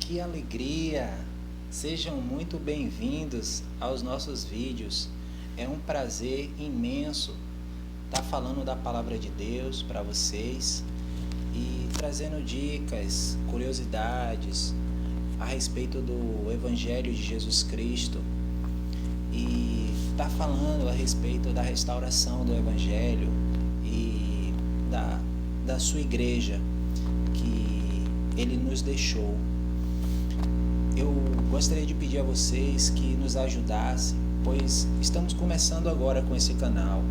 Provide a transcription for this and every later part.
Que alegria! Sejam muito bem-vindos aos nossos vídeos. É um prazer imenso estar falando da palavra de Deus para vocês e trazendo dicas, curiosidades a respeito do Evangelho de Jesus Cristo e estar falando a respeito da restauração do Evangelho e da sua igreja que Ele nos deixou. Eu gostaria de pedir a vocês que nos ajudassem, pois estamos começando agora com esse canal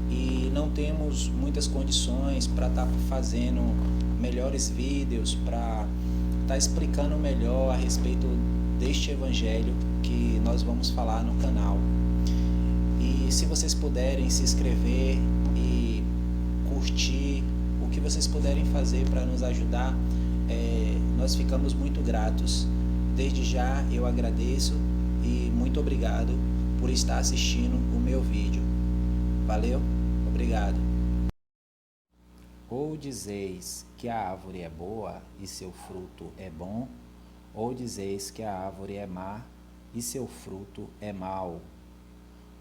e não temos muitas condições para estar fazendo melhores vídeos, para estar explicando melhor a respeito deste evangelho que nós vamos falar no canal. E se vocês puderem se inscrever e curtir, o que vocês puderem fazer para nos ajudar, nós ficamos muito gratos. Desde já eu agradeço e muito obrigado por estar assistindo o meu vídeo. Valeu? Obrigado. Ou dizeis que a árvore é boa e seu fruto é bom, ou dizeis que a árvore é má e seu fruto é mau.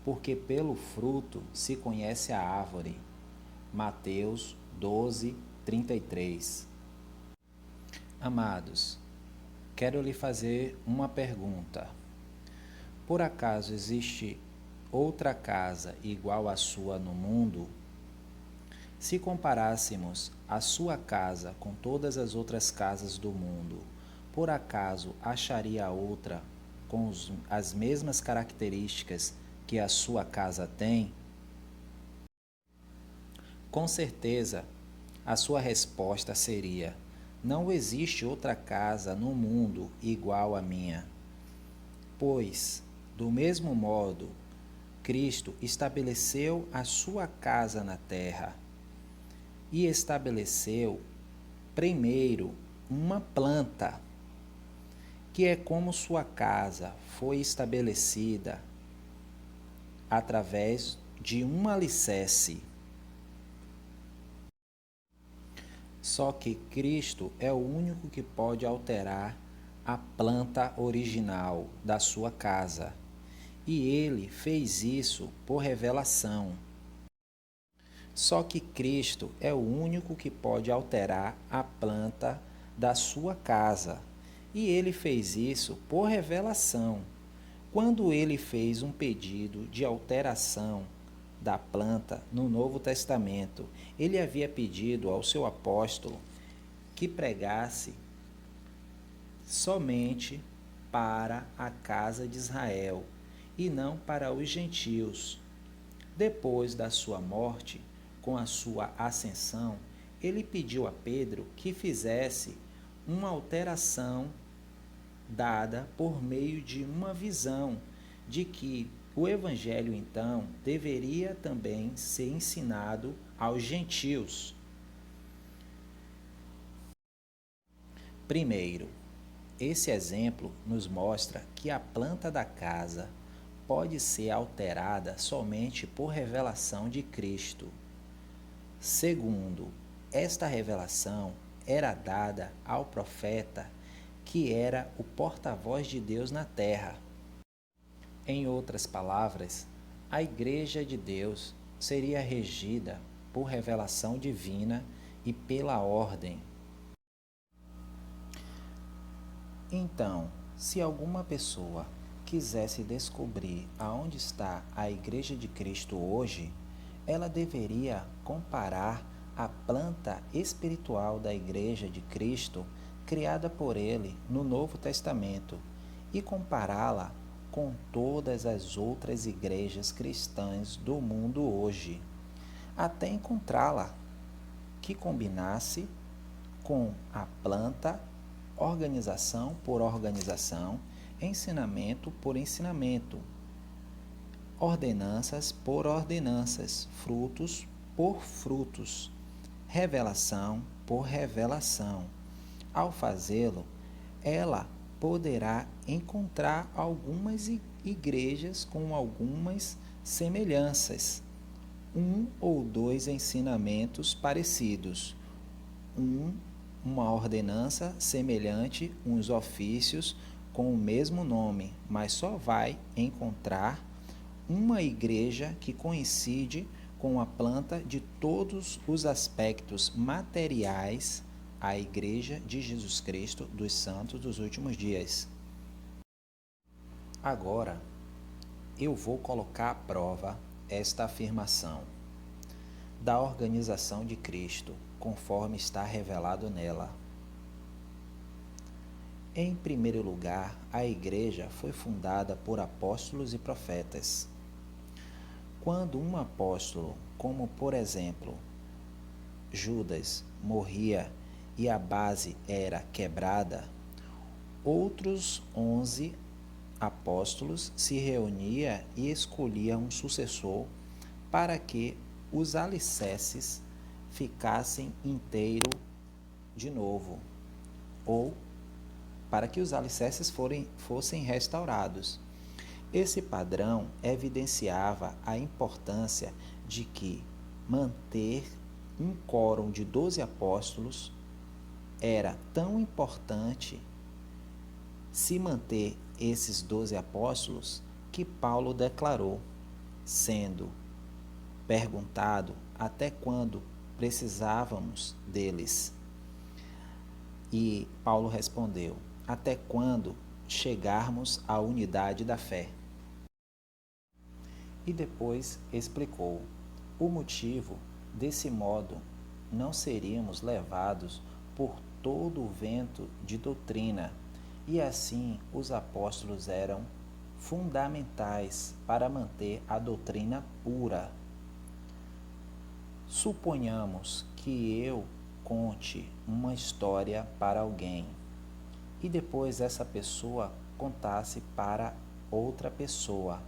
Porque pelo fruto se conhece a árvore. Mateus 12:33. Amados, quero lhe fazer uma pergunta. Por acaso existe outra casa igual à sua no mundo? Se comparássemos a sua casa com todas as outras casas do mundo, por acaso acharia outra com as mesmas características que a sua casa tem? Com certeza, a sua resposta seria: não existe outra casa no mundo igual à minha. Pois, do mesmo modo, Cristo estabeleceu a sua casa na terra e estabeleceu primeiro uma planta, que é como sua casa foi estabelecida através de um alicerce. Só que Cristo é o único que pode alterar a planta original da sua casa. E ele fez isso por revelação. Só que Cristo é o único que pode alterar a planta da sua casa. E ele fez isso por revelação. Quando ele fez um pedido de alteração da planta no Novo Testamento, ele havia pedido ao seu apóstolo que pregasse somente para a casa de Israel e não para os gentios. Depois da sua morte, com a sua ascensão, ele pediu a Pedro que fizesse uma alteração dada por meio de uma visão de que o evangelho, então, deveria também ser ensinado aos gentios. Primeiro, esse exemplo nos mostra que a planta da casa pode ser alterada somente por revelação de Cristo. Segundo, esta revelação era dada ao profeta, que era o porta-voz de Deus na terra. Em outras palavras, a Igreja de Deus seria regida por revelação divina e pela ordem. Então, se alguma pessoa quisesse descobrir aonde está a Igreja de Cristo hoje, ela deveria comparar a planta espiritual da Igreja de Cristo criada por ele no Novo Testamento e compará-la com todas as outras igrejas cristãs do mundo hoje, até encontrá-la que combinasse com a planta, organização por organização, ensinamento por ensinamento, ordenanças por ordenanças, frutos por frutos, revelação por revelação. Ao fazê-lo, ela poderá encontrar algumas igrejas com algumas semelhanças, um ou dois ensinamentos parecidos, um uma ordenança semelhante, uns ofícios com o mesmo nome, mas só vai encontrar uma igreja que coincide com a planta de todos os aspectos materiais, a Igreja de Jesus Cristo dos Santos dos Últimos Dias. Agora, eu vou colocar à prova esta afirmação da organização de Cristo, conforme está revelado nela. Em primeiro lugar, a Igreja foi fundada por apóstolos e profetas. Quando um apóstolo, como por exemplo Judas, morria e a base era quebrada, outros 11 apóstolos se reuniam e escolhiam um sucessor para que os alicerces ficassem inteiros de novo, ou para que os alicerces fossem restaurados. Esse padrão evidenciava a importância de que manter um quórum de 12 apóstolos era tão importante se manter esses 12 apóstolos que Paulo declarou, sendo perguntado até quando precisávamos deles. E Paulo respondeu: até quando chegarmos à unidade da fé. E depois explicou o motivo. Desse modo, não seríamos levados por todo o vento de doutrina, e assim os apóstolos eram fundamentais para manter a doutrina pura. Suponhamos que eu conte uma história para alguém e depois essa pessoa contasse para outra pessoa.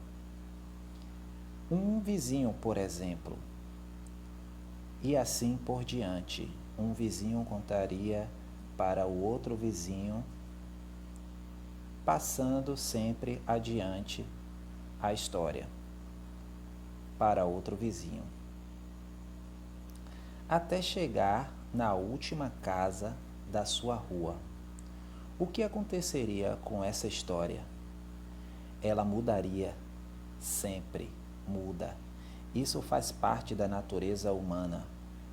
Um vizinho, por exemplo, e assim por diante. Um vizinho contaria para o outro vizinho, passando sempre adiante a história para outro vizinho, até chegar na última casa da sua rua. O que aconteceria com essa história? Ela mudaria, sempre muda. Isso faz parte da natureza humana.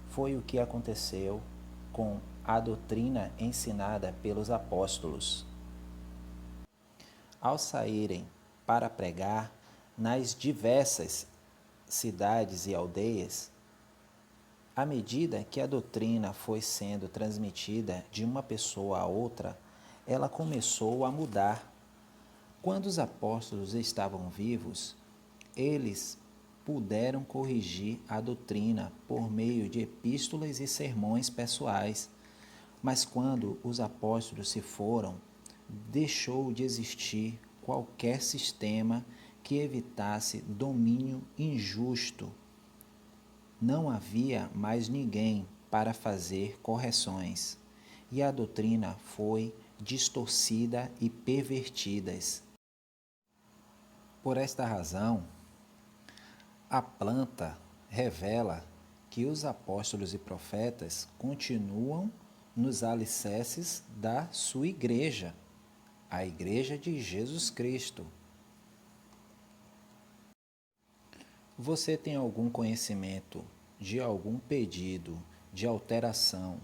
Foi o que aconteceu com a doutrina ensinada pelos apóstolos. Ao saírem para pregar nas diversas cidades e aldeias, à medida que a doutrina foi sendo transmitida de uma pessoa a outra, ela começou a mudar. Quando os apóstolos estavam vivos, eles puderam corrigir a doutrina por meio de epístolas e sermões pessoais. Mas quando os apóstolos se foram, deixou de existir qualquer sistema que evitasse domínio injusto. Não havia mais ninguém para fazer correções, e a doutrina foi distorcida e pervertida. Por esta razão, a planta revela que os apóstolos e profetas continuam nos alicerces da sua igreja, a Igreja de Jesus Cristo. Você tem algum conhecimento de algum pedido de alteração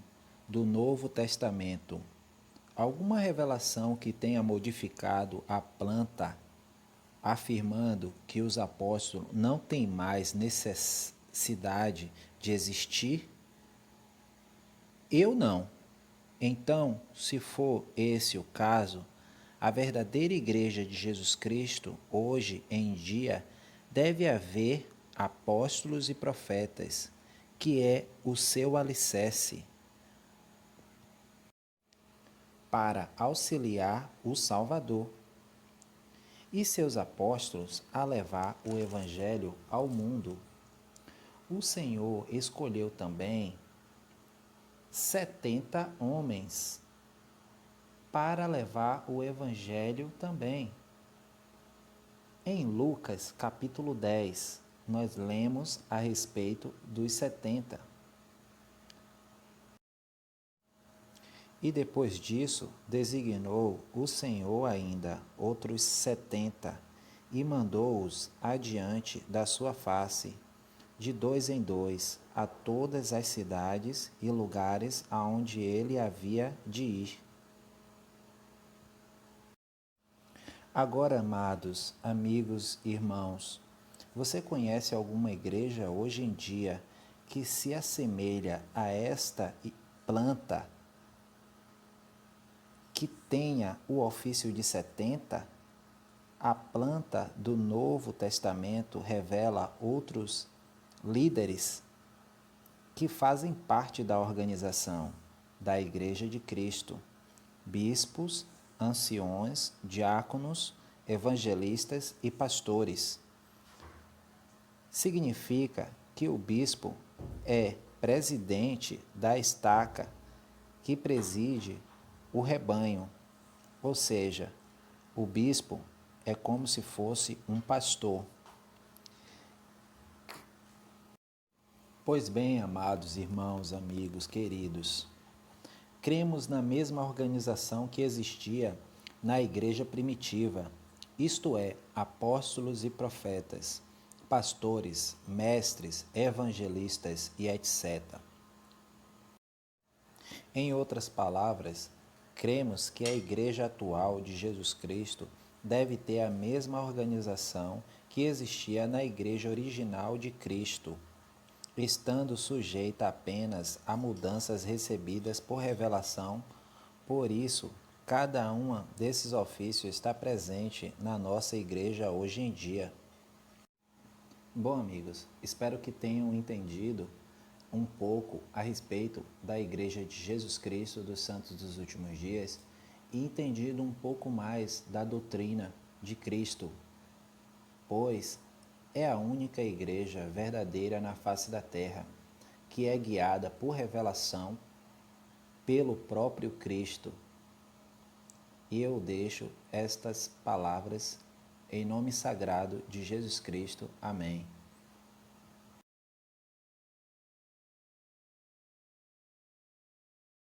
do Novo Testamento? Alguma revelação que tenha modificado a planta, afirmando que os apóstolos não têm mais necessidade de existir? Eu não. Então, se for esse o caso, a verdadeira Igreja de Jesus Cristo, hoje em dia, deve haver apóstolos e profetas, que é o seu alicerce, para auxiliar o Salvador e seus apóstolos a levar o Evangelho ao mundo. O Senhor escolheu também 70 homens para levar o Evangelho também. Em Lucas capítulo 10, nós lemos a respeito dos 70. E depois disso, designou o Senhor ainda outros 70 e mandou-os adiante da sua face, de dois em dois, a todas as cidades e lugares aonde ele havia de ir. Agora, amados, amigos, irmãos, você conhece alguma igreja hoje em dia que se assemelha a esta planta que tenha o ofício de 70? A planta do Novo Testamento revela outros líderes que fazem parte da organização da Igreja de Cristo: bispos, anciões, diáconos, evangelistas e pastores. Significa que o bispo é presidente da estaca que preside o rebanho, ou seja, o bispo é como se fosse um pastor. Pois bem, amados irmãos, amigos, queridos, cremos na mesma organização que existia na igreja primitiva, isto é, apóstolos e profetas, pastores, mestres, evangelistas e etc. Em outras palavras, cremos que a igreja atual de Jesus Cristo deve ter a mesma organização que existia na igreja original de Cristo, estando sujeita apenas a mudanças recebidas por revelação. Por isso, cada um desses ofícios está presente na nossa igreja hoje em dia. Bom, amigos, espero que tenham entendido um pouco a respeito da Igreja de Jesus Cristo dos Santos dos Últimos Dias e entendido um pouco mais da doutrina de Cristo, pois é a única igreja verdadeira na face da terra, que é guiada por revelação pelo próprio Cristo. E eu deixo estas palavras em nome sagrado de Jesus Cristo. Amém.